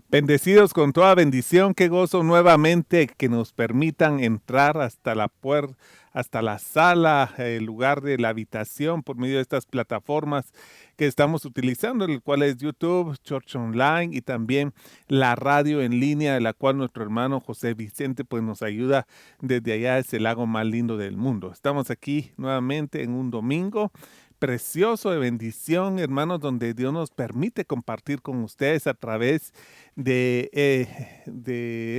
Bendecidos con toda bendición, qué gozo nuevamente que nos permitan entrar hasta la puerta, hasta la sala, el lugar de la habitación por medio de estas plataformas que estamos utilizando, el cual es YouTube, Church Online y también la radio en línea, de la cual nuestro hermano José Vicente pues nos ayuda desde allá, es el lago más lindo del mundo. Estamos aquí nuevamente en un domingo precioso de bendición, hermanos, donde Dios nos permite compartir con ustedes a través de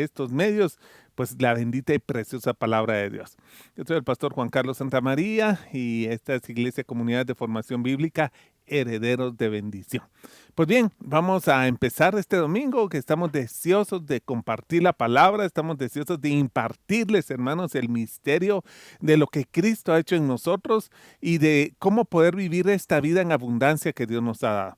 estos medios, pues la bendita y preciosa palabra de Dios. Yo soy el pastor Juan Carlos Santamaría y esta es Iglesia Comunidad de Formación Bíblica, Herederos de Bendición. Pues bien, vamos a empezar este domingo que estamos deseosos de compartir la palabra, estamos deseosos de impartirles, hermanos, el misterio de lo que Cristo ha hecho en nosotros y de cómo poder vivir esta vida en abundancia que Dios nos ha dado.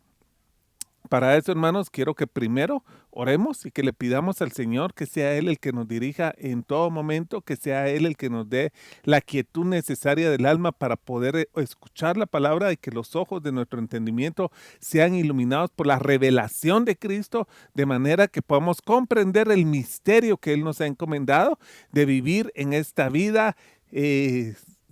Para eso, hermanos, quiero que primero oremos y que le pidamos al Señor que sea Él el que nos dirija en todo momento, que sea Él el que nos dé la quietud necesaria del alma para poder escuchar la palabra y que los ojos de nuestro entendimiento sean iluminados por la revelación de Cristo, de manera que podamos comprender el misterio que Él nos ha encomendado de vivir en esta vida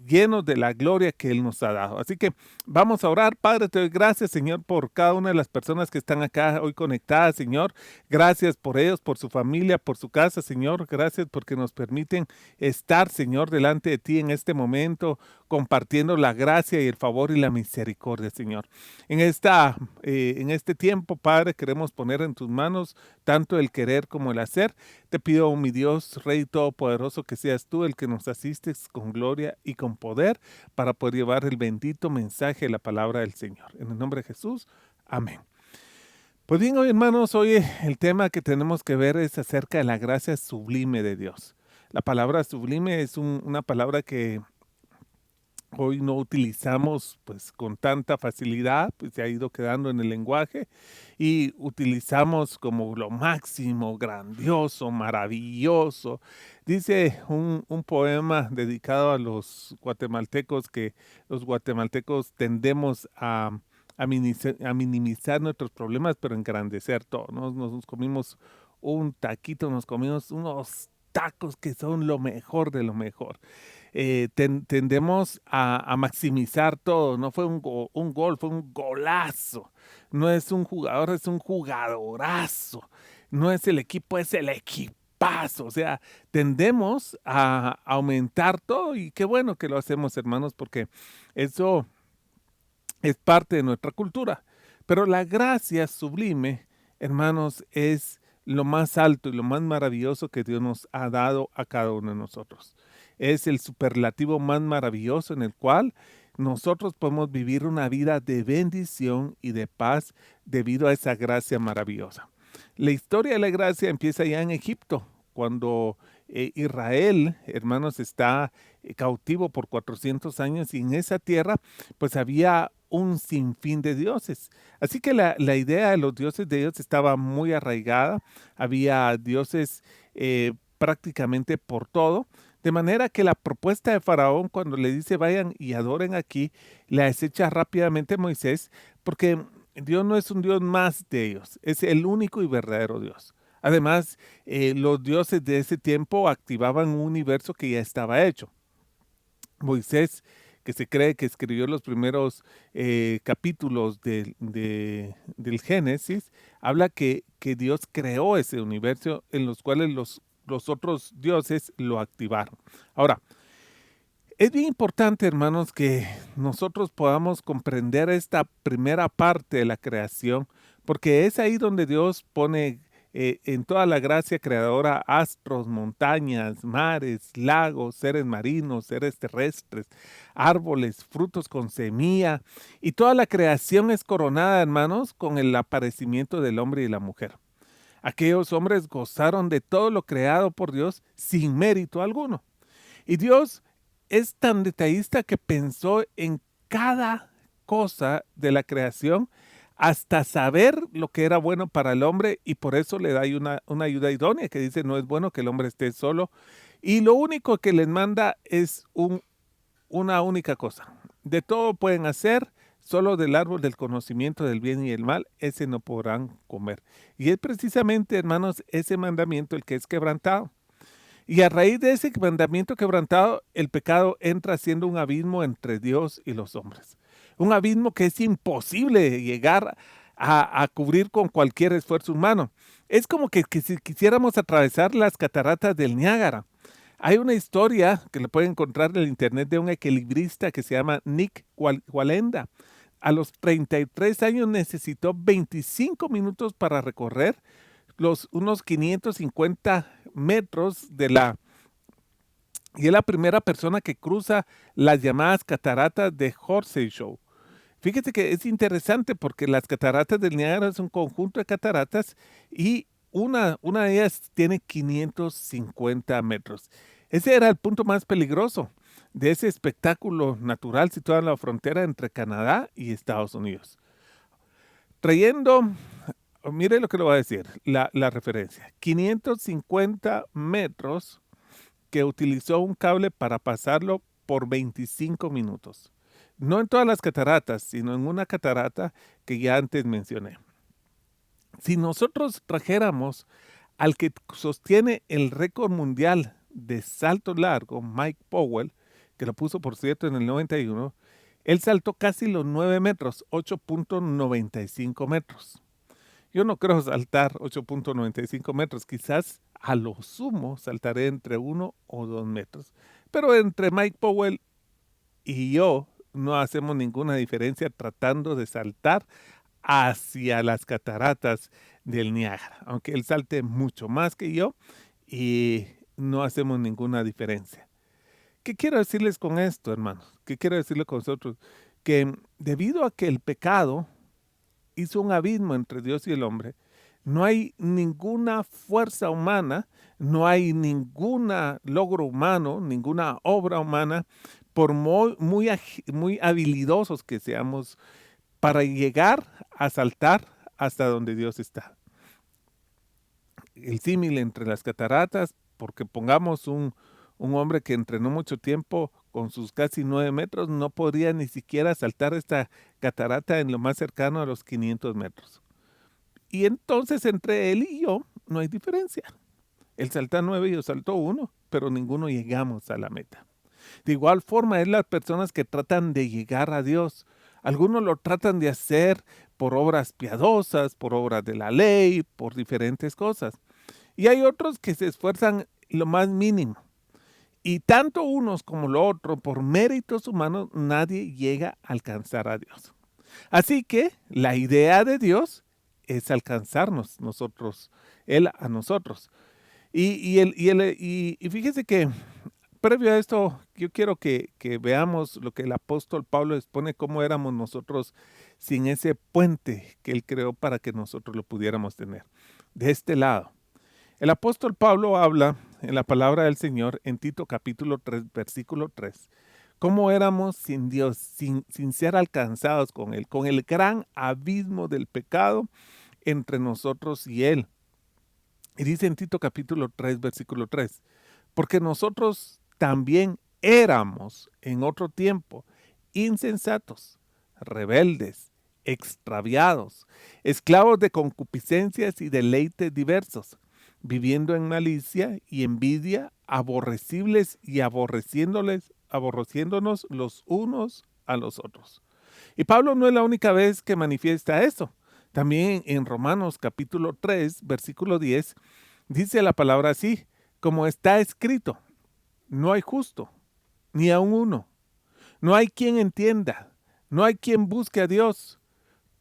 llenos de la gloria que Él nos ha dado. Así que vamos a orar. Padre, te doy gracias, Señor, por cada una de las personas que están acá hoy conectadas, Señor. Gracias por ellos, por su familia, por su casa, Señor. Gracias porque nos permiten estar, Señor, delante de ti en este momento, compartiendo la gracia y el favor y la misericordia, Señor. En este tiempo, Padre, queremos poner en tus manos tanto el querer como el hacer. Te pido, mi Dios, Rey Todopoderoso, que seas tú el que nos asistes con gloria y con poder para poder llevar el bendito mensaje de la palabra del Señor. En el nombre de Jesús, amén. Pues bien, hoy, hermanos, hoy el tema que tenemos que ver es acerca de la gracia sublime de Dios. La palabra sublime es una palabra que hoy no utilizamos pues con tanta facilidad, pues se ha ido quedando en el lenguaje y utilizamos como lo máximo, grandioso, maravilloso. Dice un poema dedicado a los guatemaltecos que los guatemaltecos tendemos a minimizar nuestros problemas, pero engrandecer todo, ¿no? Nos comimos un taquito, nos comimos unos tacos que son lo mejor de lo mejor. Tendemos a maximizar todo. No fue un gol, fue un golazo. No es un jugador, es un jugadorazo. No es el equipo, es el equipazo. O sea, tendemos a aumentar todo y qué bueno que lo hacemos, hermanos, porque eso es parte de nuestra cultura. Pero la gracia sublime, hermanos, es lo más alto y lo más maravilloso que Dios nos ha dado a cada uno de nosotros. Es el superlativo más maravilloso en el cual nosotros podemos vivir una vida de bendición y de paz debido a esa gracia maravillosa. La historia de la gracia empieza ya en Egipto, cuando Israel, hermanos, está cautivo por 400 años y en esa tierra pues había un sinfín de dioses. Así que la idea de los dioses de Dios estaba muy arraigada, había dioses prácticamente por todo, de manera que la propuesta de Faraón cuando le dice vayan y adoren aquí, la desecha rápidamente Moisés, porque Dios no es un Dios más de ellos, es el único y verdadero Dios. Además, los dioses de ese tiempo activaban un universo que ya estaba hecho. Moisés, que se cree que escribió los primeros capítulos del Génesis, habla que Dios creó ese universo en los cuales los otros dioses lo activaron. Ahora, es bien importante, hermanos, que nosotros podamos comprender esta primera parte de la creación, porque es ahí donde Dios pone en toda la gracia creadora astros, montañas, mares, lagos, seres marinos, seres terrestres, árboles, frutos con semilla, y toda la creación es coronada, hermanos, con el aparecimiento del hombre y la mujer. Aquellos hombres gozaron de todo lo creado por Dios sin mérito alguno. Y Dios es tan detallista que pensó en cada cosa de la creación hasta saber lo que era bueno para el hombre y por eso le da una ayuda idónea que dice no es bueno que el hombre esté solo y lo único que les manda es una única cosa. De todo pueden hacer, solo del árbol del conocimiento del bien y el mal, ese no podrán comer. Y es precisamente, hermanos, ese mandamiento el que es quebrantado. Y a raíz de ese mandamiento quebrantado, el pecado entra siendo un abismo entre Dios y los hombres. Un abismo que es imposible llegar a cubrir con cualquier esfuerzo humano. Es como que si quisiéramos atravesar las cataratas del Niágara. Hay una historia que le pueden encontrar en el internet de un equilibrista que se llama Nick Wallenda. A los 33 años necesitó 25 minutos para recorrer unos 550 metros y es la primera persona que cruza las llamadas cataratas de Horsey Show. Fíjate que es interesante porque las cataratas del Niágara es un conjunto de cataratas y una de ellas tiene 550 metros. Ese era el punto más peligroso de ese espectáculo natural situado en la frontera entre Canadá y Estados Unidos. Mire lo que le voy a decir, la referencia. 550 metros que utilizó un cable para pasarlo por 25 minutos. No en todas las cataratas, sino en una catarata que ya antes mencioné. Si nosotros trajéramos al que sostiene el récord mundial de salto largo, Mike Powell, que lo puso por cierto en el 91, él saltó casi los 9 metros, 8.95 metros. Yo no creo saltar 8.95 metros, quizás a lo sumo saltaré entre 1 o 2 metros. Pero entre Mike Powell y yo no hacemos ninguna diferencia tratando de saltar hacia las cataratas del Niágara, aunque él salte mucho más que yo y no hacemos ninguna diferencia. ¿Qué quiero decirles con esto, hermanos? ¿Qué quiero decirles con nosotros? Que debido a que el pecado hizo un abismo entre Dios y el hombre, no hay ninguna fuerza humana, no hay ningún logro humano, ninguna obra humana, por muy habilidosos que seamos, para llegar a saltar hasta donde Dios está. El símil entre las cataratas, porque pongamos un hombre que entrenó mucho tiempo con sus casi 9 metros, no podría ni siquiera saltar esta catarata en lo más cercano a los 500 metros. Y entonces entre él y yo no hay diferencia. Él salta 9 y yo salto 1, pero ninguno llegamos a la meta. De igual forma es las personas que tratan de llegar a Dios. Algunos lo tratan de hacer por obras piadosas, por obras de la ley, por diferentes cosas. Y hay otros que se esfuerzan lo más mínimo. Y tanto unos como lo otro, por méritos humanos, nadie llega a alcanzar a Dios. Así que la idea de Dios es alcanzarnos nosotros, Él a nosotros. Y fíjese que previo a esto, yo quiero que veamos lo que el apóstol Pablo expone, cómo éramos nosotros sin ese puente que Él creó para que nosotros lo pudiéramos tener. De este lado, el apóstol Pablo habla en la palabra del Señor en Tito capítulo 3, versículo 3, cómo éramos sin Dios, sin ser alcanzados con Él, con el gran abismo del pecado entre nosotros y Él. Y dice en Tito capítulo 3, versículo 3, porque nosotros también éramos en otro tiempo insensatos, rebeldes, extraviados, esclavos de concupiscencias y deleites diversos, viviendo en malicia y envidia, aborrecibles y aborreciéndonos los unos a los otros. Y Pablo no es la única vez que manifiesta eso. También en Romanos capítulo 3, versículo 10, dice la palabra así, como está escrito, no hay justo, ni aun uno. No hay quien entienda, no hay quien busque a Dios.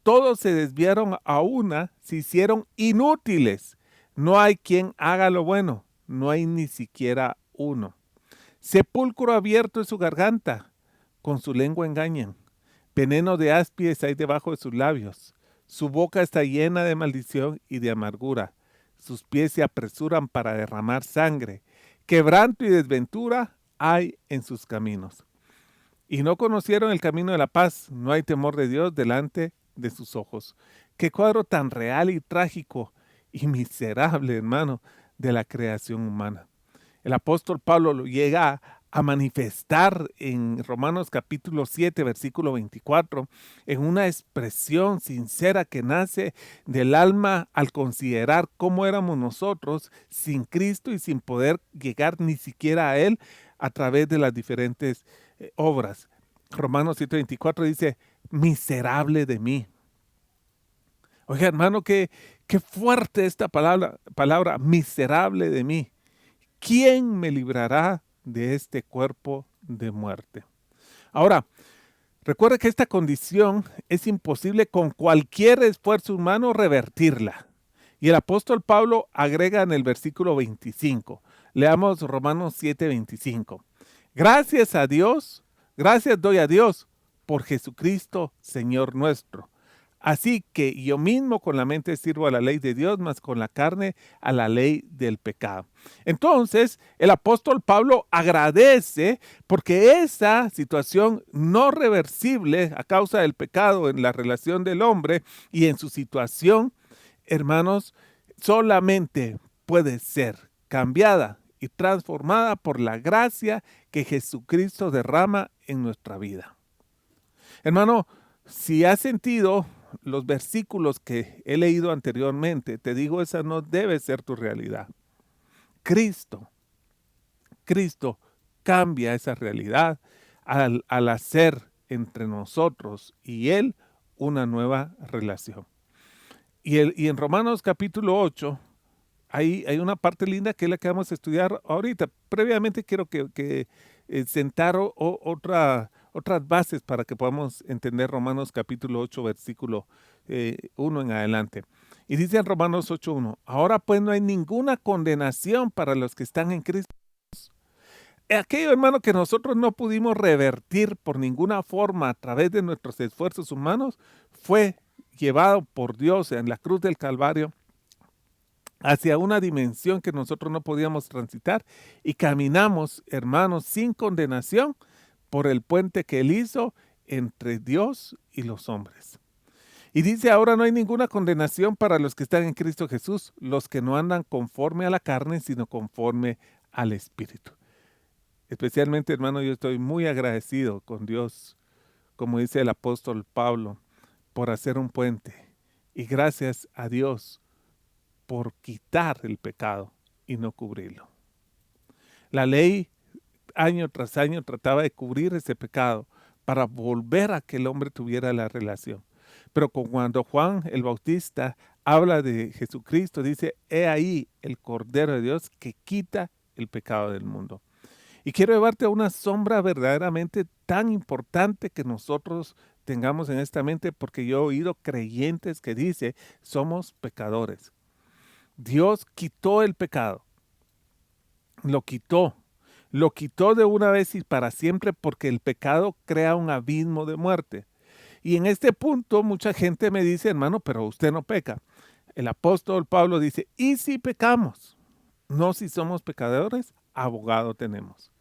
Todos se desviaron a una, se hicieron inútiles. No hay quien haga lo bueno, no hay ni siquiera uno. Sepulcro abierto es su garganta, con su lengua engañan. Veneno de áspides hay debajo de sus labios. Su boca está llena de maldición y de amargura. Sus pies se apresuran para derramar sangre. Quebranto y desventura hay en sus caminos. Y no conocieron el camino de la paz. No hay temor de Dios delante de sus ojos. Qué cuadro tan real y trágico y miserable, hermano, de la creación humana. El apóstol Pablo lo llega a manifestar en Romanos capítulo 7, versículo 24, en una expresión sincera que nace del alma al considerar cómo éramos nosotros sin Cristo y sin poder llegar ni siquiera a Él a través de las diferentes obras. Romanos 7:24 dice, miserable de mí. Oiga, hermano, qué fuerte esta palabra, miserable de mí. ¿Quién me librará de este cuerpo de muerte? Ahora, recuerda que esta condición es imposible con cualquier esfuerzo humano revertirla. Y el apóstol Pablo agrega en el versículo 25. Leamos Romanos 7:25. Gracias a Dios, gracias doy a Dios por Jesucristo, Señor nuestro. Así que yo mismo con la mente sirvo a la ley de Dios, mas con la carne a la ley del pecado. Entonces, el apóstol Pablo agradece porque esa situación no reversible a causa del pecado en la relación del hombre y en su situación, hermanos, solamente puede ser cambiada y transformada por la gracia que Jesucristo derrama en nuestra vida. Hermano, si has sentido los versículos que he leído anteriormente, te digo, esa no debe ser tu realidad. Cristo cambia esa realidad al hacer entre nosotros y Él una nueva relación. Y en Romanos capítulo 8, hay una parte linda que es la que vamos a estudiar ahorita. Previamente quiero que sentar otras bases para que podamos entender Romanos capítulo 8, versículo 1 en adelante. Y dice en Romanos 8:1, ahora pues no hay ninguna condenación para los que están en Cristo. Aquello, hermano, que nosotros no pudimos revertir por ninguna forma a través de nuestros esfuerzos humanos, fue llevado por Dios en la cruz del Calvario hacia una dimensión que nosotros no podíamos transitar y caminamos, hermanos, sin condenación por el puente que Él hizo entre Dios y los hombres. Y dice, ahora no hay ninguna condenación para los que están en Cristo Jesús, los que no andan conforme a la carne, sino conforme al Espíritu. Especialmente, hermano, yo estoy muy agradecido con Dios, como dice el apóstol Pablo, por hacer un puente. Y gracias a Dios por quitar el pecado y no cubrirlo. La ley año tras año trataba de cubrir ese pecado para volver a que el hombre tuviera la relación. Pero cuando Juan el Bautista habla de Jesucristo, dice, he ahí el Cordero de Dios que quita el pecado del mundo. Y quiero llevarte a una sombra verdaderamente tan importante que nosotros tengamos en esta mente, porque yo he oído creyentes que dicen, somos pecadores. Dios quitó el pecado, lo quitó de una vez y para siempre, porque el pecado crea un abismo de muerte. Y en este punto mucha gente me dice, hermano, pero usted no peca. El apóstol Pablo dice, ¿y si pecamos? No, si somos pecadores, abogado tenemos.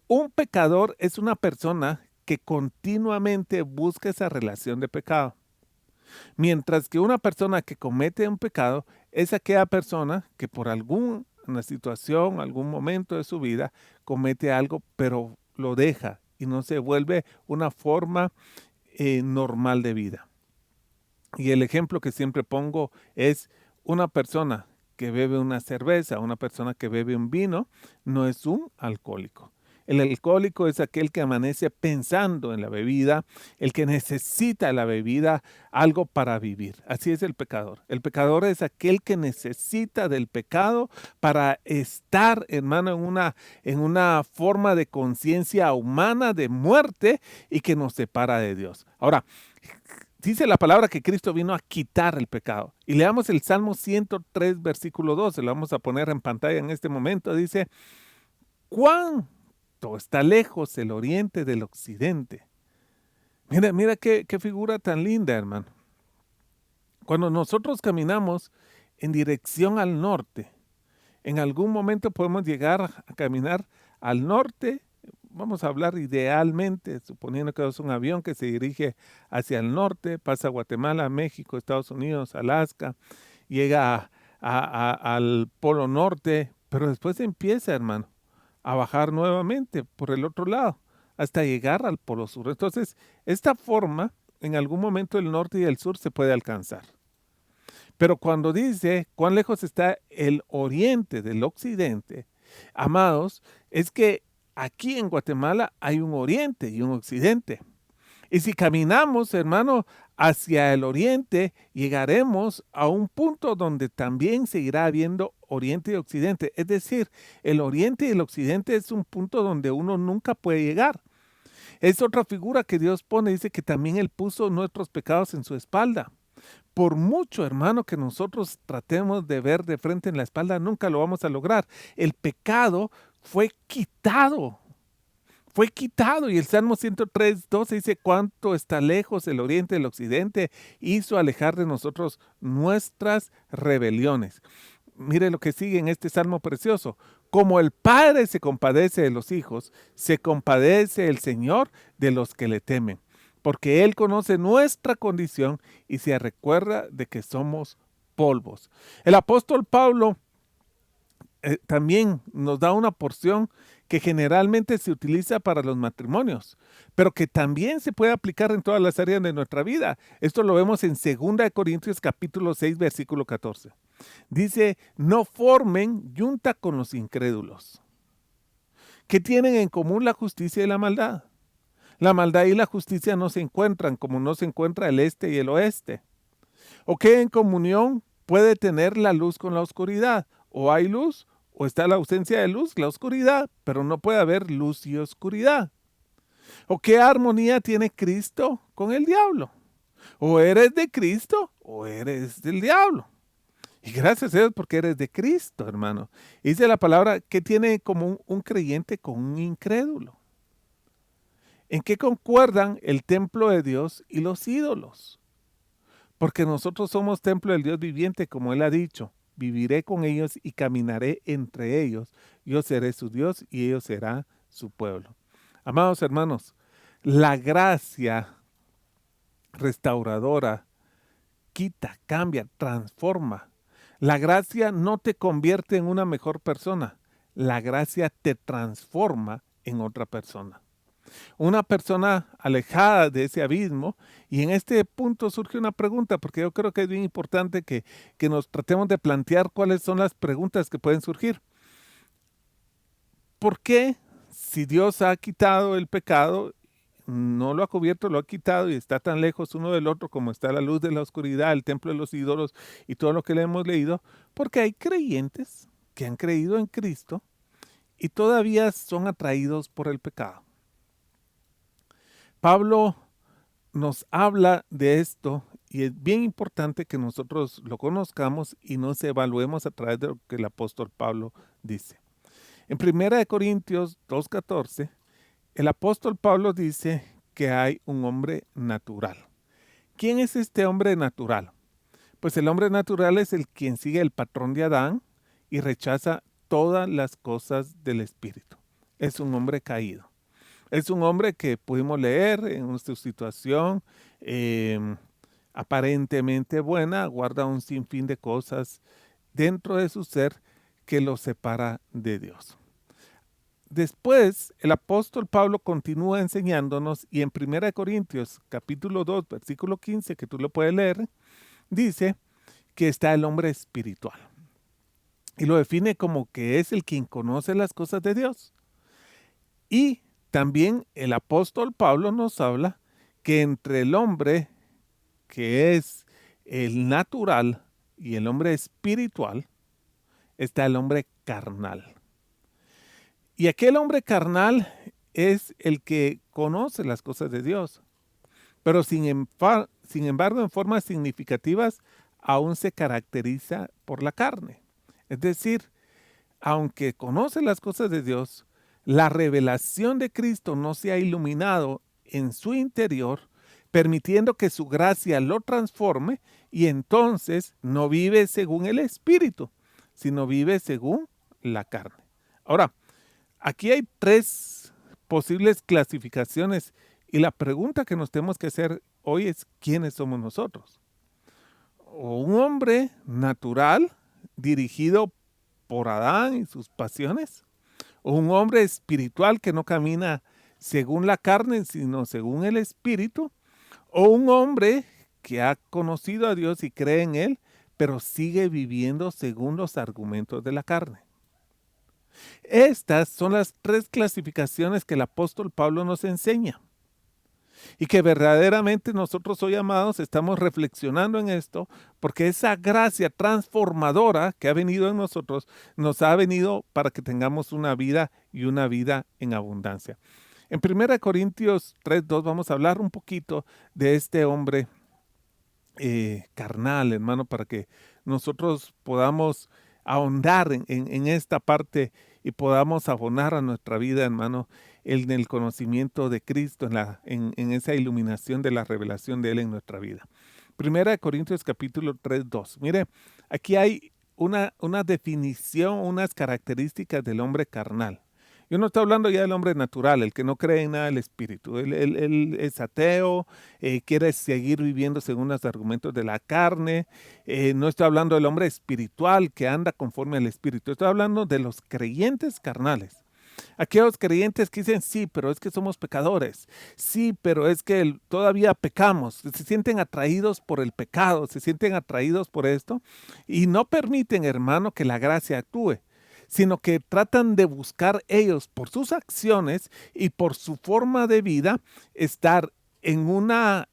Un pecador es una persona que continuamente busca esa relación de pecado. Mientras que una persona que comete un pecado es aquella persona que por alguna situación, algún momento de su vida, comete algo, pero lo deja y no se vuelve una forma normal de vida. Y el ejemplo que siempre pongo es una persona que bebe una cerveza, una persona que bebe un vino, no es un alcohólico. El alcohólico es aquel que amanece pensando en la bebida, el que necesita la bebida, algo para vivir. Así es el pecador. El pecador es aquel que necesita del pecado para estar, hermano, en una forma de conciencia humana de muerte y que nos separa de Dios. Ahora, dice la palabra que Cristo vino a quitar el pecado. Y leamos el Salmo 103, versículo 12. Lo vamos a poner en pantalla en este momento. Dice, ¿cuánto está lejos el oriente del occidente? Mira qué figura tan linda, hermano. Cuando nosotros caminamos en dirección al norte, en algún momento podemos llegar a caminar al norte. Vamos a hablar idealmente, suponiendo que es un avión que se dirige hacia el norte, pasa a Guatemala, México, Estados Unidos, Alaska, llega al Polo Norte, pero después empieza, hermano, a bajar nuevamente por el otro lado hasta llegar al polo sur. Entonces, esta forma, en algún momento el norte y el sur se puede alcanzar. Pero cuando dice cuán lejos está el oriente del occidente, amados, es que aquí en Guatemala hay un oriente y un occidente. Y si caminamos, hermano, hacia el oriente, llegaremos a un punto donde también seguirá habiendo oriente y occidente. Es decir, el oriente y el occidente es un punto donde uno nunca puede llegar. Es otra figura que Dios pone, dice que también Él puso nuestros pecados en su espalda. Por mucho, hermano, que nosotros tratemos de ver de frente en la espalda, nunca lo vamos a lograr. El pecado fue quitado. Fue quitado, y el Salmo 103:12 dice: cuánto está lejos el oriente del occidente, hizo alejar de nosotros nuestras rebeliones. Mire lo que sigue en este salmo precioso: como el Padre se compadece de los hijos, se compadece el Señor de los que le temen, porque Él conoce nuestra condición y se recuerda de que somos polvos. El apóstol Pablo también nos da una porción que generalmente se utiliza para los matrimonios, pero que también se puede aplicar en todas las áreas de nuestra vida. Esto lo vemos en 2 Corintios capítulo 6, versículo 14. Dice: no formen yunta con los incrédulos, que tienen en común la justicia y la maldad. La maldad y la justicia no se encuentran como no se encuentra el este y el oeste. ¿O qué en comunión puede tener la luz con la oscuridad? O hay luz, o está la ausencia de luz, la oscuridad, pero no puede haber luz y oscuridad. ¿O qué armonía tiene Cristo con el diablo? O eres de Cristo o eres del diablo. Y gracias a Dios porque eres de Cristo, hermano. Dice la palabra que tiene como un creyente con un incrédulo. ¿En qué concuerdan el templo de Dios y los ídolos? Porque nosotros somos templo del Dios viviente, como Él ha dicho: viviré con ellos y caminaré entre ellos. Yo seré su Dios y ellos serán su pueblo. Amados hermanos, la gracia restauradora quita, cambia, transforma. La gracia no te convierte en una mejor persona. La gracia te transforma en otra persona. Una persona alejada de ese abismo. Y en este punto surge una pregunta, porque yo creo que es bien importante que nos tratemos de plantear cuáles son las preguntas que pueden surgir. ¿Por qué, si Dios ha quitado el pecado, no lo ha cubierto, lo ha quitado y está tan lejos uno del otro como está la luz de la oscuridad, el templo de los ídolos y todo lo que le hemos leído? Porque hay creyentes que han creído en Cristo y todavía son atraídos por el pecado. Pablo nos habla de esto y es bien importante que nosotros lo conozcamos y nos evaluemos a través de lo que el apóstol Pablo dice. En 1 Corintios 2:14, el apóstol Pablo dice que hay un hombre natural. ¿Quién es este hombre natural? Pues el hombre natural es el quien sigue el patrón de Adán y rechaza todas las cosas del espíritu. Es un hombre caído. Es un hombre que pudimos leer en nuestra situación aparentemente buena, guarda un sinfín de cosas dentro de su ser que lo separa de Dios. Después, el apóstol Pablo continúa enseñándonos y en 1 Corintios capítulo 2, versículo 15, que tú lo puedes leer, dice que está el hombre espiritual. Y lo define como que es el quien conoce las cosas de Dios. Y también el apóstol Pablo nos habla que entre el hombre que es el natural y el hombre espiritual está el hombre carnal. Y aquel hombre carnal es el que conoce las cosas de Dios, pero sin embargo en formas significativas aún se caracteriza por la carne. Es decir, aunque conoce las cosas de Dios, la revelación de Cristo no se ha iluminado en su interior, permitiendo que su gracia lo transforme, y entonces no vive según el Espíritu, sino vive según la carne. Ahora, aquí hay 3 posibles clasificaciones y la pregunta que nos tenemos que hacer hoy es: ¿quiénes somos nosotros? O un hombre natural dirigido por Adán y sus pasiones, o un hombre espiritual que no camina según la carne, sino según el Espíritu, o un hombre que ha conocido a Dios y cree en Él, pero sigue viviendo según los argumentos de la carne. Estas son las tres clasificaciones que el apóstol Pablo nos enseña. Y que verdaderamente nosotros hoy, amados, estamos reflexionando en esto, porque esa gracia transformadora que ha venido en nosotros, nos ha venido para que tengamos una vida y una vida en abundancia. En 1 Corintios 3:2 vamos a hablar un poquito de este hombre carnal, hermano, para que nosotros podamos ahondar en esta parte y podamos abonar a nuestra vida, hermano, en el conocimiento de Cristo, en esa iluminación de la revelación de Él en nuestra vida. 1 Corintios capítulo 3:2. Mire, aquí hay una definición, unas características del hombre carnal. Yo no estoy hablando ya del hombre natural, el que no cree en nada del Espíritu. Él es ateo, quiere seguir viviendo según los argumentos de la carne. No estoy hablando del hombre espiritual que anda conforme al Espíritu. Estoy hablando de los creyentes carnales. Aquellos creyentes que dicen, sí, pero es que somos pecadores. Sí, pero es que todavía pecamos. Se sienten atraídos por el pecado, se sienten atraídos por esto y no permiten, hermano, que la gracia actúe, sino que tratan de buscar ellos por sus acciones y por su forma de vida estar en una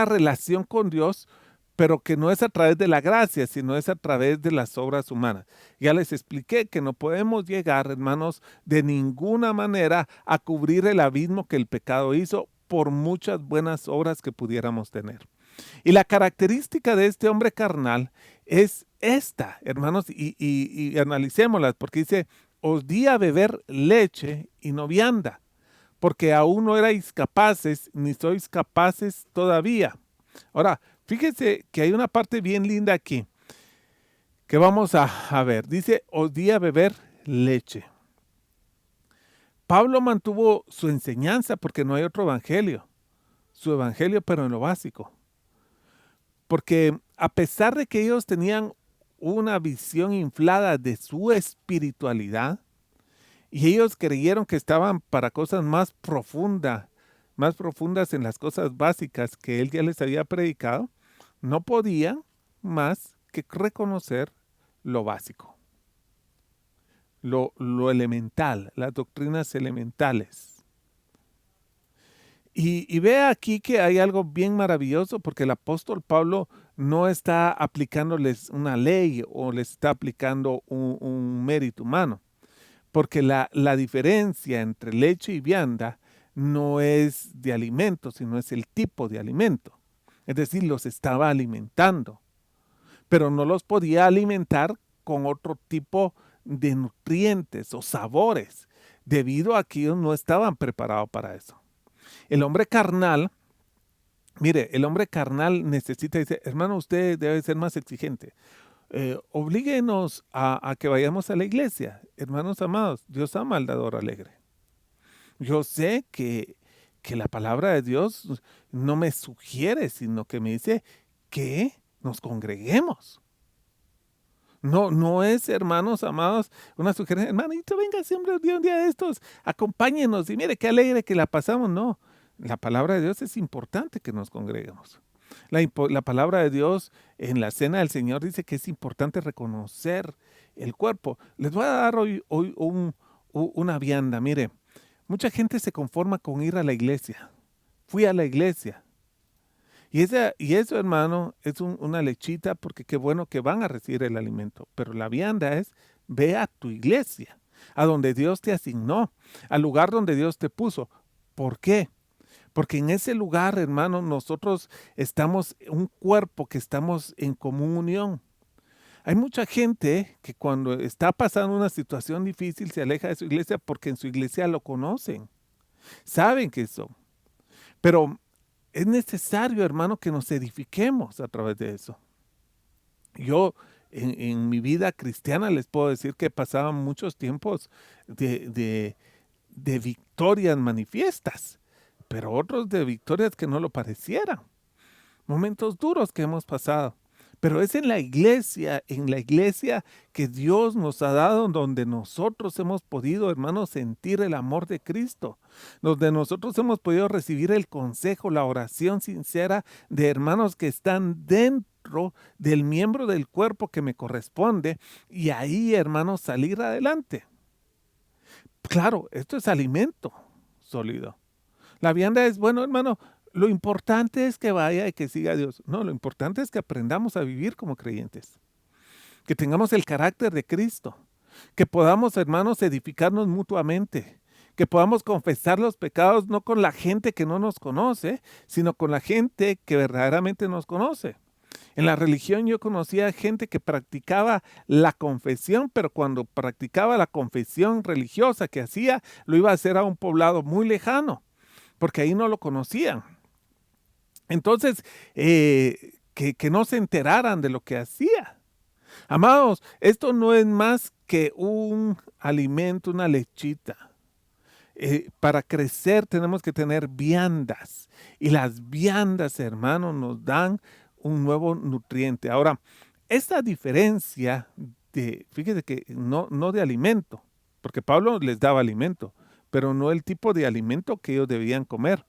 relación con Dios, pero que no es a través de la gracia, sino es a través de las obras humanas. Ya les expliqué que no podemos llegar, hermanos, de ninguna manera a cubrir el abismo que el pecado hizo por muchas buenas obras que pudiéramos tener. Y la característica de este hombre carnal es esta, hermanos, y analicémoslas, porque dice, os di a beber leche y no vianda, porque aún no erais capaces, ni sois capaces todavía. Ahora, fíjense que hay una parte bien linda aquí, que vamos a ver. Dice, os di a beber leche. Pablo mantuvo su enseñanza porque no hay otro evangelio. Su evangelio, pero en lo básico. Porque a pesar de que ellos tenían una visión inflada de su espiritualidad, y ellos creyeron que estaban para cosas más profundas en las cosas básicas que él ya les había predicado, no podían más que reconocer lo básico, lo elemental, las doctrinas elementales. Y ve aquí que hay algo bien maravilloso, porque el apóstol Pablo no está aplicándoles una ley o les está aplicando un mérito humano, porque la diferencia entre leche y vianda no es de alimento, sino es el tipo de alimento. Es decir, los estaba alimentando, pero no los podía alimentar con otro tipo de nutrientes o sabores, debido a que ellos no estaban preparados para eso. El hombre carnal, mire, el hombre carnal necesita, dice, hermano, usted debe ser más exigente. Oblíguenos a que vayamos a la iglesia. Hermanos amados, Dios ama al dador alegre. Yo sé que la palabra de Dios no me sugiere, sino que me dice que nos congreguemos. No es, hermanos amados, una sugerencia, hermanito, venga siempre un día de estos, acompáñenos y mire qué alegre que la pasamos. No, la palabra de Dios es importante que nos congreguemos. La palabra de Dios en la cena del Señor dice que es importante reconocer el cuerpo. Les voy a dar hoy una vianda. Mire, mucha gente se conforma con ir a la iglesia. Fui a la iglesia. Y eso, hermano, es una lechita, porque qué bueno que van a recibir el alimento. Pero la vianda es, ve a tu iglesia, a donde Dios te asignó, al lugar donde Dios te puso. ¿Por qué? Porque en ese lugar, hermano, nosotros estamos un cuerpo que estamos en común unión. Hay mucha gente que cuando está pasando una situación difícil se aleja de su iglesia porque en su iglesia lo conocen, saben que son. Pero es necesario, hermano, que nos edifiquemos a través de eso. Yo en mi vida cristiana les puedo decir que pasaban muchos tiempos de victorias manifiestas, pero otros de victorias que no lo parecieran. Momentos duros que hemos pasado. Pero es en la iglesia que Dios nos ha dado, donde nosotros hemos podido, hermanos, sentir el amor de Cristo, donde nosotros hemos podido recibir el consejo, la oración sincera de hermanos que están dentro del miembro del cuerpo que me corresponde, y ahí, hermanos, salir adelante. Claro, esto es alimento sólido. La vianda es, bueno, hermano, lo importante es que vaya y que siga a Dios. No, lo importante es que aprendamos a vivir como creyentes, que tengamos el carácter de Cristo, que podamos, hermanos, edificarnos mutuamente, que podamos confesar los pecados no con la gente que no nos conoce, sino con la gente que verdaderamente nos conoce. En la religión yo conocía gente que practicaba la confesión, pero cuando practicaba la confesión religiosa que hacía, lo iba a hacer a un poblado muy lejano, porque ahí no lo conocían. Entonces, que no se enteraran de lo que hacía. Amados, esto no es más que un alimento, una lechita. Para crecer tenemos que tener viandas. Y las viandas, hermanos, nos dan un nuevo nutriente. Ahora, esta diferencia fíjese que no de alimento, porque Pablo les daba alimento, pero no el tipo de alimento que ellos debían comer.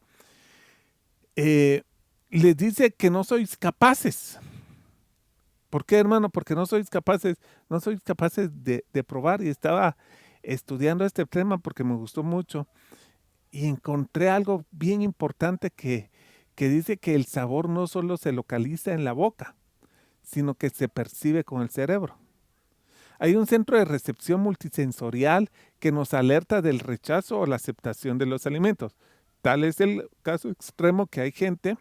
Les dice que no sois capaces. ¿Por qué, hermano? Porque no sois capaces de probar. Y estaba estudiando este tema porque me gustó mucho y encontré algo bien importante que dice que el sabor no solo se localiza en la boca, sino que se percibe con el cerebro. Hay un centro de recepción multisensorial que nos alerta del rechazo o la aceptación de los alimentos. Tal es el caso extremo que hay gente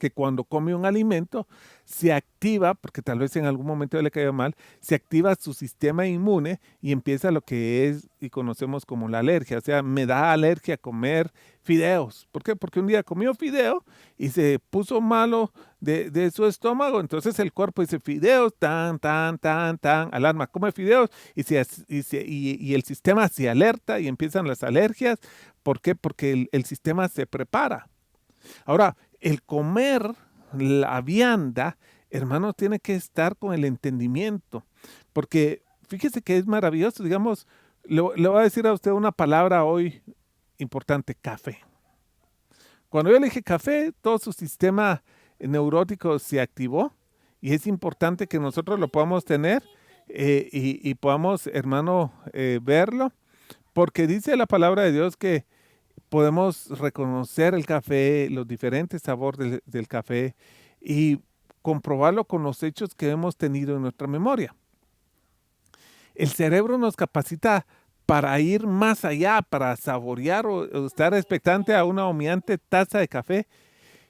que cuando come un alimento se activa, porque tal vez en algún momento le cayó mal, se activa su sistema inmune y empieza lo que es y conocemos como la alergia. O sea, me da alergia a comer fideos. ¿Por qué? Porque un día comió fideo y se puso malo de su estómago. Entonces el cuerpo dice fideos, alarma, come fideos y el sistema se alerta y empiezan las alergias. ¿Por qué? Porque el sistema se prepara. Ahora, el comer la vianda, hermanos, tiene que estar con el entendimiento, porque fíjese que es maravilloso, digamos, le voy a decir a usted una palabra hoy importante, café. Cuando yo le dije café, todo su sistema neurótico se activó y es importante que nosotros lo podamos tener y podamos, hermano, verlo, porque dice la palabra de Dios que podemos reconocer el café, los diferentes sabores del café y comprobarlo con los hechos que hemos tenido en nuestra memoria. El cerebro nos capacita para ir más allá, para saborear o estar expectante a una humeante taza de café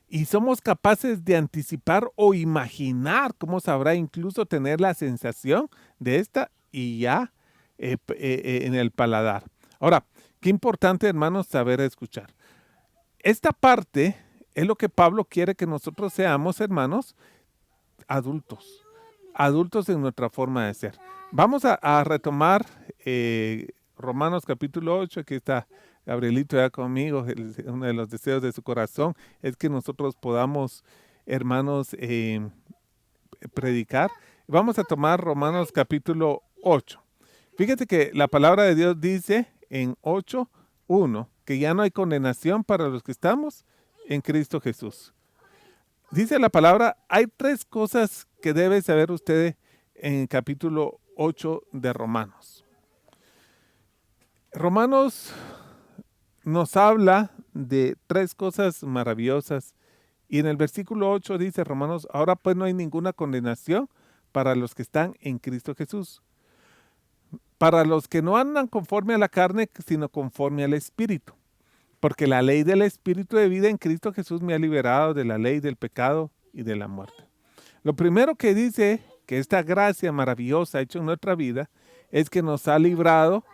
y somos capaces de anticipar o imaginar cómo sabrá incluso tener la sensación de esta y ya en el paladar. Ahora, qué importante, hermanos, saber escuchar. Esta parte es lo que Pablo quiere que nosotros seamos, hermanos, adultos en nuestra forma de ser. Vamos a retomar Romanos capítulo 8, aquí está Gabrielito ya conmigo, uno de los deseos de su corazón es que nosotros podamos, hermanos, predicar. Vamos a tomar Romanos capítulo 8. Fíjate que la palabra de Dios dice en 8:1 que ya no hay condenación para los que estamos en Cristo Jesús. Dice la palabra, hay 3 cosas que debe saber usted en el capítulo 8 de Romanos. Romanos nos habla de 3 cosas maravillosas y en el versículo 8 dice Romanos, ahora pues no hay ninguna condenación para los que están en Cristo Jesús. Para los que no andan conforme a la carne, sino conforme al Espíritu. Porque la ley del Espíritu de vida en Cristo Jesús me ha liberado de la ley del pecado y de la muerte. Lo primero que dice que esta gracia maravillosa hecha en nuestra vida es que nos ha librado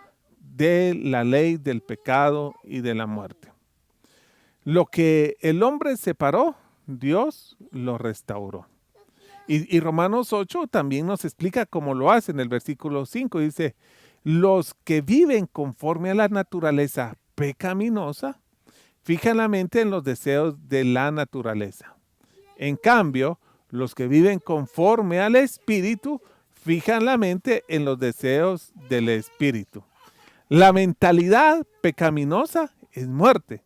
de la ley del pecado y de la muerte. Lo que el hombre separó, Dios lo restauró. Y Romanos 8 también nos explica cómo lo hace en el versículo 5. Dice, los que viven conforme a la naturaleza pecaminosa, fijan la mente en los deseos de la naturaleza. En cambio, Los que viven conforme al Espíritu fijan la mente en los deseos del Espíritu. La mentalidad pecaminosa es muerte,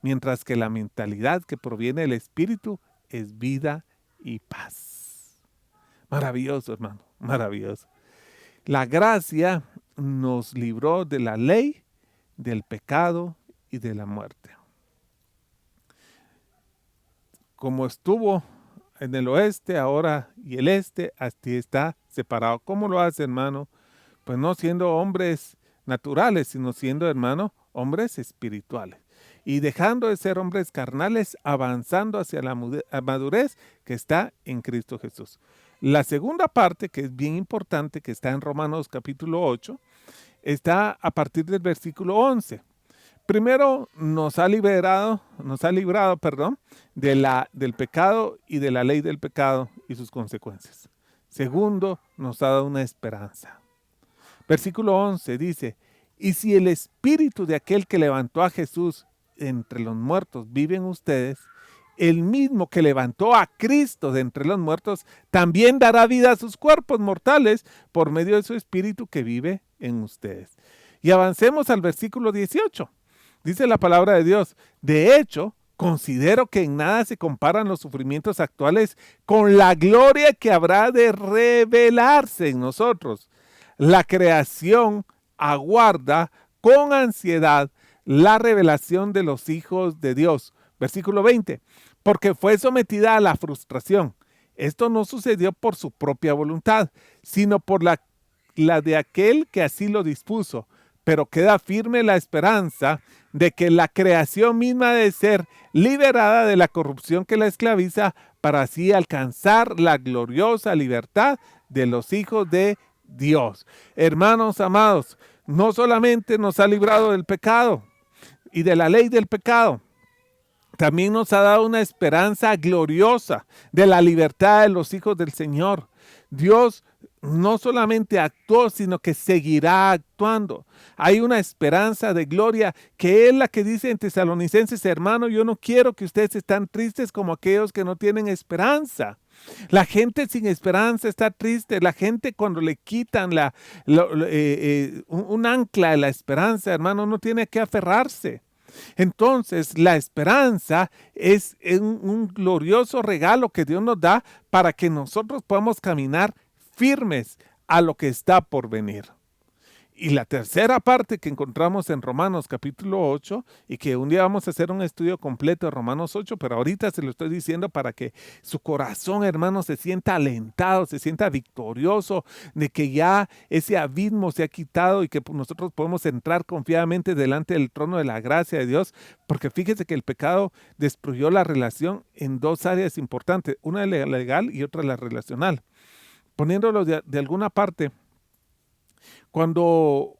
mientras que la mentalidad que proviene del Espíritu es vida y paz. Maravilloso, hermano, maravilloso. La gracia nos libró de la ley, del pecado y de la muerte. Como estuvo en el oeste, ahora y el este, así está separado. ¿Cómo lo hace, hermano? Pues no siendo hombres naturales, sino siendo, hermano, hombres espirituales. Y dejando de ser hombres carnales, avanzando hacia la madurez que está en Cristo Jesús. La segunda parte, que es bien importante, que está en Romanos capítulo 8, está a partir del versículo 11. Primero nos ha librado, del pecado y de la ley del pecado y sus consecuencias. Segundo, nos ha dado una esperanza. Versículo 11 dice, y si el espíritu de aquel que levantó a Jesús entre los muertos vive en ustedes, el mismo que levantó a Cristo de entre los muertos, también dará vida a sus cuerpos mortales por medio de su espíritu que vive en ustedes. Y avancemos al versículo 18. Dice la palabra de Dios, de hecho, considero que en nada se comparan los sufrimientos actuales con la gloria que habrá de revelarse en nosotros. La creación aguarda con ansiedad la revelación de los hijos de Dios. Versículo 20, porque fue sometida a la frustración. Esto no sucedió por su propia voluntad, sino por la de aquel que así lo dispuso. Pero queda firme la esperanza de que la creación misma ha de ser liberada de la corrupción que la esclaviza para así alcanzar la gloriosa libertad de los hijos de Dios. Hermanos amados, no solamente nos ha librado del pecado y de la ley del pecado, también nos ha dado una esperanza gloriosa de la libertad de los hijos del Señor. Dios no solamente actuó, sino que seguirá actuando. Hay una esperanza de gloria que es la que dice en Tesalonicenses, hermano, yo no quiero que ustedes estén tristes como aquellos que no tienen esperanza. La gente sin esperanza está triste. La gente cuando le quitan un ancla de la esperanza, hermano, no tiene que aferrarse. Entonces, la esperanza es un glorioso regalo que Dios nos da para que nosotros podamos caminar firmes a lo que está por venir. Y la tercera parte que encontramos en Romanos capítulo 8, y que un día vamos a hacer un estudio completo de Romanos 8, pero ahorita se lo estoy diciendo para que su corazón, hermano, se sienta alentado, se sienta victorioso de que ya ese abismo se ha quitado y que nosotros podemos entrar confiadamente delante del trono de la gracia de Dios, porque fíjese que el pecado destruyó la relación en dos áreas importantes, una la legal y otra la relacional. Poniéndolo de alguna parte, cuando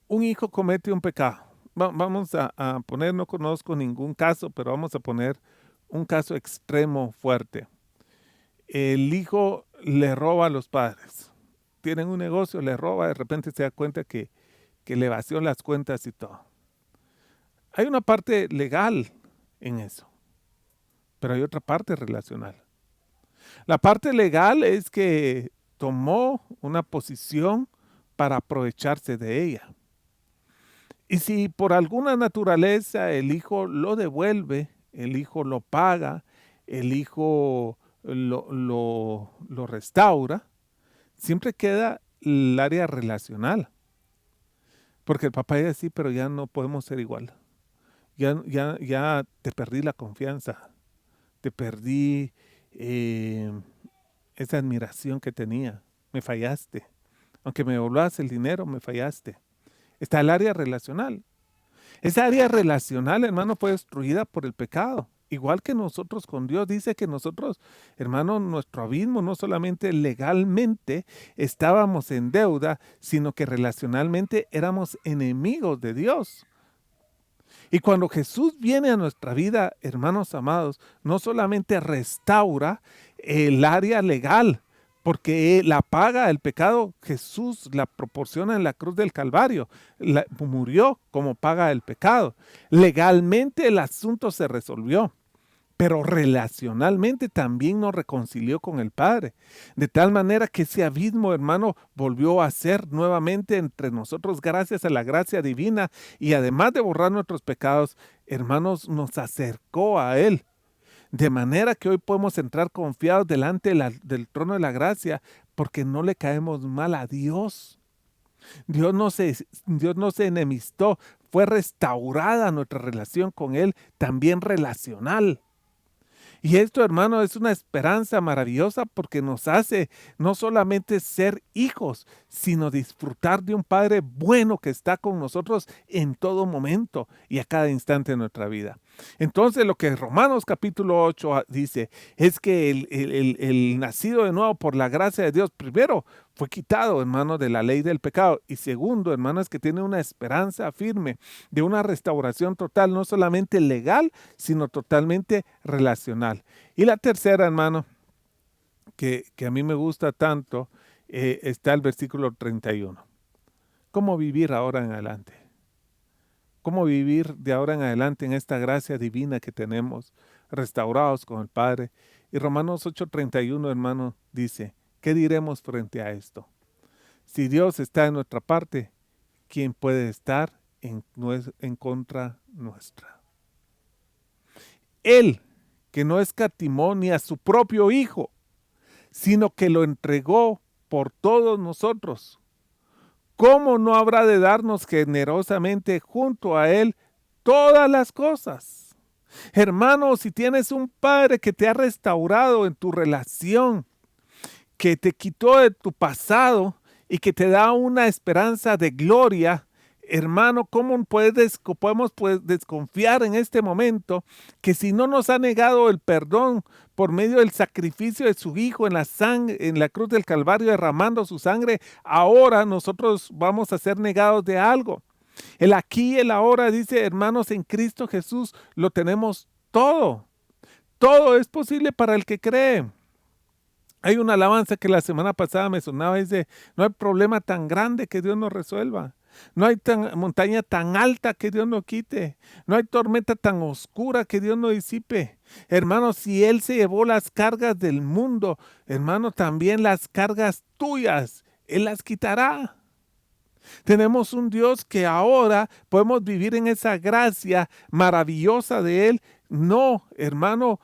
un hijo comete un pecado, vamos a poner, no conozco ningún caso, pero vamos a poner un caso extremo fuerte. El hijo le roba a los padres. Tienen un negocio, le roba, de repente se da cuenta que le vació las cuentas y todo. Hay una parte legal en eso, pero hay otra parte relacional. La parte legal es que tomó una posición para aprovecharse de ella. Y si por alguna naturaleza el hijo lo devuelve, el hijo lo paga, el hijo lo restaura, siempre queda el área relacional. Porque el papá dice, sí, pero ya no podemos ser igual. Ya te perdí la confianza, te perdí esa admiración que tenía, me fallaste. Aunque me devolvas el dinero, me fallaste. Está el área relacional. Esa área relacional, hermano, fue destruida por el pecado. Igual que nosotros con Dios, dice que nosotros, hermano, nuestro abismo no solamente legalmente estábamos en deuda, sino que relacionalmente éramos enemigos de Dios. Y cuando Jesús viene a nuestra vida, hermanos amados, no solamente restaura el área legal, porque la paga del pecado Jesús la proporciona en la cruz del Calvario. Murió como paga del pecado. Legalmente el asunto se resolvió. pero relacionalmente también nos reconcilió con el Padre. De tal manera que ese abismo, hermano, volvió a ser nuevamente entre nosotros gracias a la gracia divina y además de borrar nuestros pecados, hermanos, nos acercó a Él. De manera que hoy podemos entrar confiados delante del trono de la gracia porque no le caemos mal a Dios. Dios no se enemistó, fue restaurada nuestra relación con Él, también relacional. Y esto, hermano, es una esperanza maravillosa porque nos hace no solamente ser hijos, sino disfrutar de un Padre bueno que está con nosotros en todo momento y a cada instante de nuestra vida. Entonces, lo que Romanos capítulo 8 dice es que el nacido de nuevo por la gracia de Dios, primero, fue quitado, hermano, de la ley del pecado. Y segundo, hermano, es que tiene una esperanza firme de una restauración total, no solamente legal, sino totalmente relacional. Y la tercera, hermano, que a mí me gusta tanto, está el versículo 31. ¿Cómo vivir ahora en adelante? ¿Cómo vivir de ahora en adelante en esta gracia divina que tenemos, restaurados con el Padre? Y Romanos 8:31, hermano, dice, ¿qué diremos frente a esto? Si Dios está en nuestra parte, ¿quién puede estar en contra nuestra? Él, que no escatimó ni a su propio Hijo, sino que lo entregó por todos nosotros, ¿cómo no habrá de darnos generosamente junto a Él todas las cosas? Hermano, si tienes un Padre que te ha restaurado en tu relación, que te quitó de tu pasado y que te da una esperanza de gloria, hermano, ¿cómo podemos desconfiar en este momento que si no nos ha negado el perdón por medio del sacrificio de su Hijo en la cruz del Calvario derramando su sangre, ahora nosotros vamos a ser negados de algo? El aquí y el ahora, dice, hermanos, en Cristo Jesús lo tenemos todo. Todo es posible para el que cree. Hay una alabanza que la semana pasada me sonaba, dice, no hay problema tan grande que Dios no resuelva. No hay montaña tan alta que Dios no quite. No hay tormenta tan oscura que Dios no disipe. Hermano, si Él se llevó las cargas del mundo, hermano, también las cargas tuyas, Él las quitará. Tenemos un Dios que ahora podemos vivir en esa gracia maravillosa de Él. No, hermano,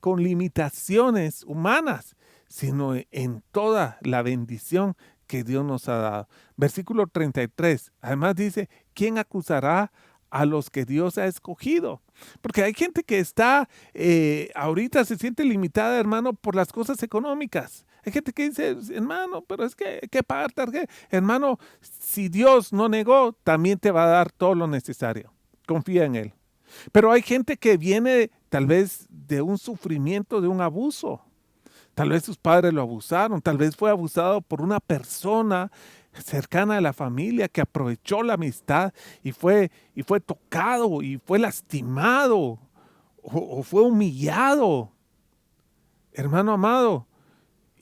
con limitaciones humanas, sino en toda la bendición que Dios nos ha dado. Versículo 33, además dice, ¿quién acusará a los que Dios ha escogido? Porque hay gente que está, ahorita se siente limitada, hermano, por las cosas económicas. Hay gente que dice, hermano, pero es que hay que pagar tarjeta. Hermano, si Dios no negó, también te va a dar todo lo necesario. Confía en Él. Pero hay gente que viene tal vez de un sufrimiento, de un abuso. Tal vez sus padres lo abusaron, tal vez fue abusado por una persona cercana a la familia que aprovechó la amistad y fue tocado y fue lastimado o fue humillado. Hermano amado,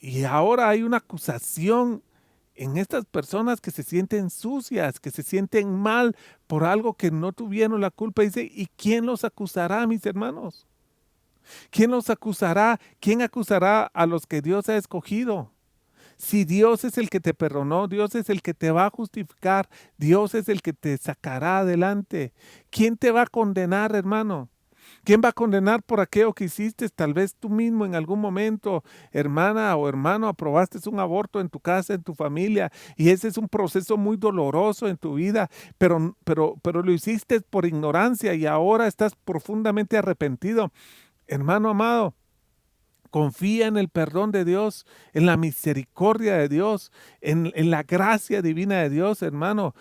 y ahora hay una acusación en estas personas que se sienten sucias, que se sienten mal por algo que no tuvieron la culpa. Dice, ¿y quién los acusará, mis hermanos? ¿Quién los acusará? ¿Quién acusará a los que Dios ha escogido? Si Dios es el que te perdonó, Dios es el que te va a justificar, Dios es el que te sacará adelante. ¿Quién te va a condenar, hermano? ¿Quién va a condenar por aquello que hiciste? Tal vez tú mismo en algún momento, hermana o hermano, aprobaste un aborto en tu casa, en tu familia, y ese es un proceso muy doloroso en tu vida, pero lo hiciste por ignorancia y ahora estás profundamente arrepentido. Hermano amado, confía en el perdón de Dios, en la misericordia de Dios, en la gracia divina de Dios, hermano.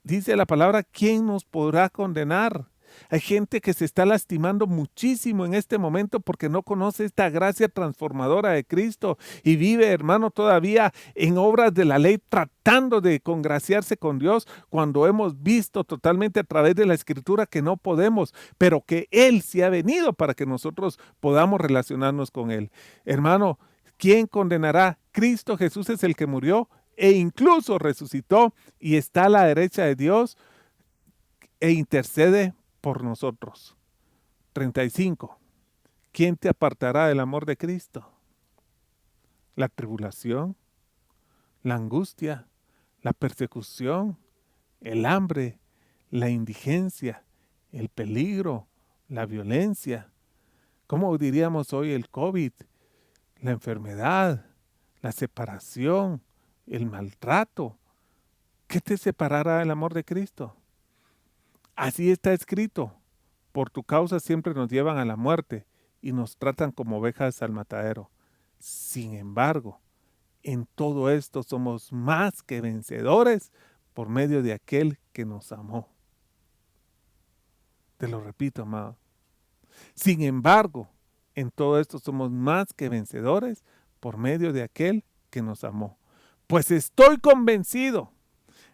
Dice la palabra, ¿quién nos podrá condenar? Hay gente que se está lastimando muchísimo en este momento porque no conoce esta gracia transformadora de Cristo y vive, hermano, todavía en obras de la ley tratando de congraciarse con Dios cuando hemos visto totalmente a través de la Escritura que no podemos, pero que Él sí ha venido para que nosotros podamos relacionarnos con Él. Hermano, ¿quién condenará? Cristo Jesús es el que murió e incluso resucitó y está a la derecha de Dios e intercede por nosotros. 35. ¿quién te apartará del amor de Cristo? La tribulación, la angustia, la persecución, el hambre, la indigencia, el peligro, la violencia. ¿Cómo diríamos hoy el COVID? La enfermedad, la separación, el maltrato. ¿Qué te separará del amor de Cristo? Así está escrito. Por tu causa siempre nos llevan a la muerte y nos tratan como ovejas al matadero. Sin embargo, en todo esto somos más que vencedores por medio de aquel que nos amó. Te lo repito, amado. Sin embargo, en todo esto somos más que vencedores por medio de aquel que nos amó. Pues estoy convencido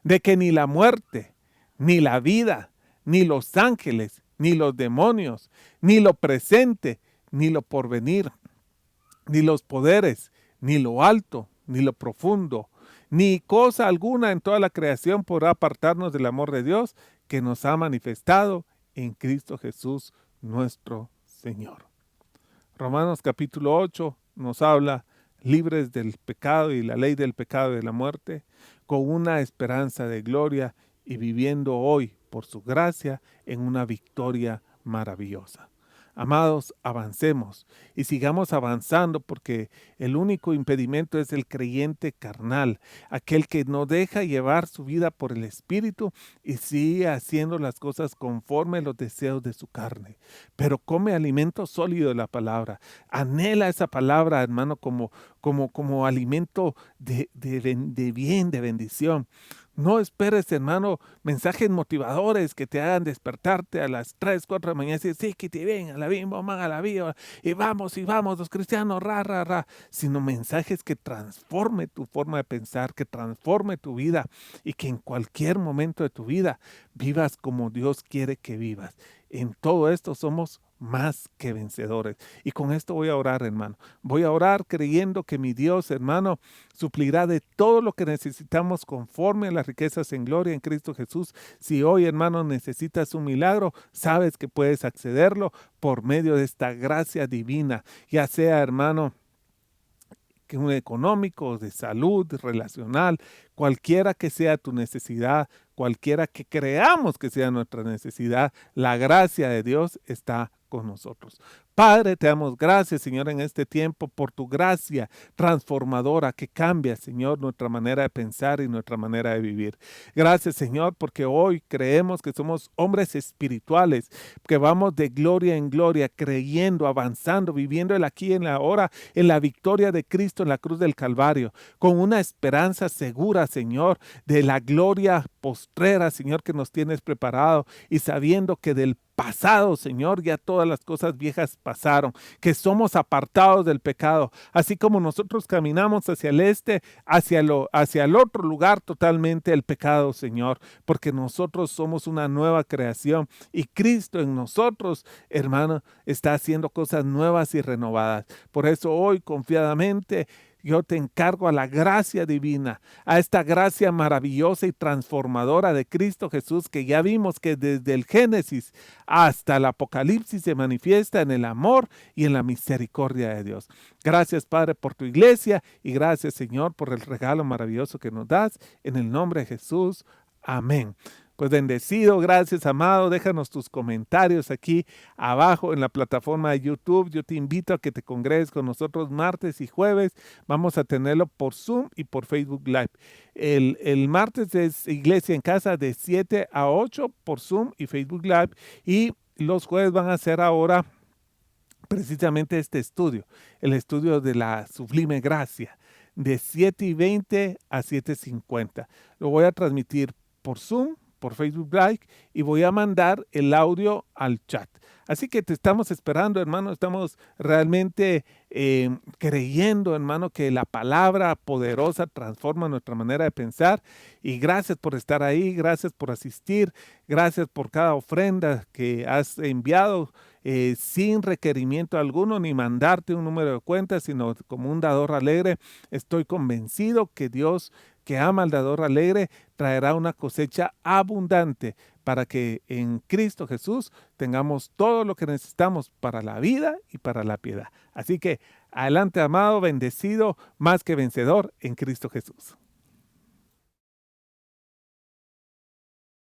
de que ni la muerte, ni la vida, ni los ángeles, ni los demonios, ni lo presente, ni lo porvenir, ni los poderes, ni lo alto, ni lo profundo, ni cosa alguna en toda la creación podrá apartarnos del amor de Dios que nos ha manifestado en Cristo Jesús nuestro Señor. Romanos capítulo 8 nos habla libres del pecado y la ley del pecado y de la muerte, con una esperanza de gloria y viviendo hoy por su gracia en una victoria maravillosa. Amados, avancemos y sigamos avanzando porque el único impedimento es el creyente carnal, aquel que no deja llevar su vida por el Espíritu y sigue haciendo las cosas conforme a los deseos de su carne. Pero come alimento sólido de la palabra, anhela esa palabra, hermano, como alimento de bien, de bendición. No esperes, hermano, mensajes motivadores que te hagan despertarte a las 3, 4 de la mañana y decir, sí, que te ven, a la bimbo, man, a la viva, y vamos, los cristianos, ra, sino mensajes que transforme tu forma de pensar, que transforme tu vida y que en cualquier momento de tu vida vivas como Dios quiere que vivas. En todo esto somos más que vencedores. Y con esto voy a orar, hermano. Voy a orar creyendo que mi Dios, hermano, suplirá de todo lo que necesitamos conforme a las riquezas en gloria en Cristo Jesús. Si hoy, hermano, necesitas un milagro, sabes que puedes accederlo por medio de esta gracia divina, ya sea, hermano, que un económico, de salud, relacional, cualquiera que sea tu necesidad, cualquiera que creamos que sea nuestra necesidad, la gracia de Dios está con nosotros. Padre, te damos gracias, Señor, en este tiempo por tu gracia transformadora que cambia, Señor, nuestra manera de pensar y nuestra manera de vivir. Gracias, Señor, porque hoy creemos que somos hombres espirituales, que vamos de gloria en gloria, creyendo, avanzando, viviendo el aquí y en la ahora, en la victoria de Cristo en la cruz del Calvario, con una esperanza segura, Señor, de la gloria postrera, Señor, que nos tienes preparado y sabiendo que del pasado, Señor, ya todas las cosas viejas pasaron, que somos apartados del pecado, así como nosotros caminamos hacia el este, hacia el otro lugar totalmente el pecado, Señor, porque nosotros somos una nueva creación y Cristo en nosotros, hermano, está haciendo cosas nuevas y renovadas. Por eso hoy confiadamente yo te encargo a la gracia divina, a esta gracia maravillosa y transformadora de Cristo Jesús, que ya vimos que desde el Génesis hasta el Apocalipsis se manifiesta en el amor y en la misericordia de Dios. Gracias, Padre, por tu iglesia y gracias, Señor, por el regalo maravilloso que nos das. En el nombre de Jesús. Amén. Pues bendecido, gracias, amado. Déjanos tus comentarios aquí abajo en la plataforma de YouTube. Yo te invito a que te congregues con nosotros martes y jueves. Vamos a tenerlo por Zoom y por Facebook Live. El martes es Iglesia en Casa de 7 a 8 por Zoom y Facebook Live. Y los jueves van a ser ahora precisamente este estudio, el estudio de la sublime gracia, de 7:20 a 7:50. Lo voy a transmitir por Zoom, por Facebook Live y voy a mandar el audio al chat. Así que te estamos esperando, hermano. Estamos realmente creyendo, hermano, que la palabra poderosa transforma nuestra manera de pensar. Y gracias por estar ahí, gracias por asistir, gracias por cada ofrenda que has enviado sin requerimiento alguno ni mandarte un número de cuenta, sino como un dador alegre. Estoy convencido que Dios, que ama al dador alegre, traerá una cosecha abundante para que en Cristo Jesús tengamos todo lo que necesitamos para la vida y para la piedad. Así que adelante, amado, bendecido, más que vencedor en Cristo Jesús.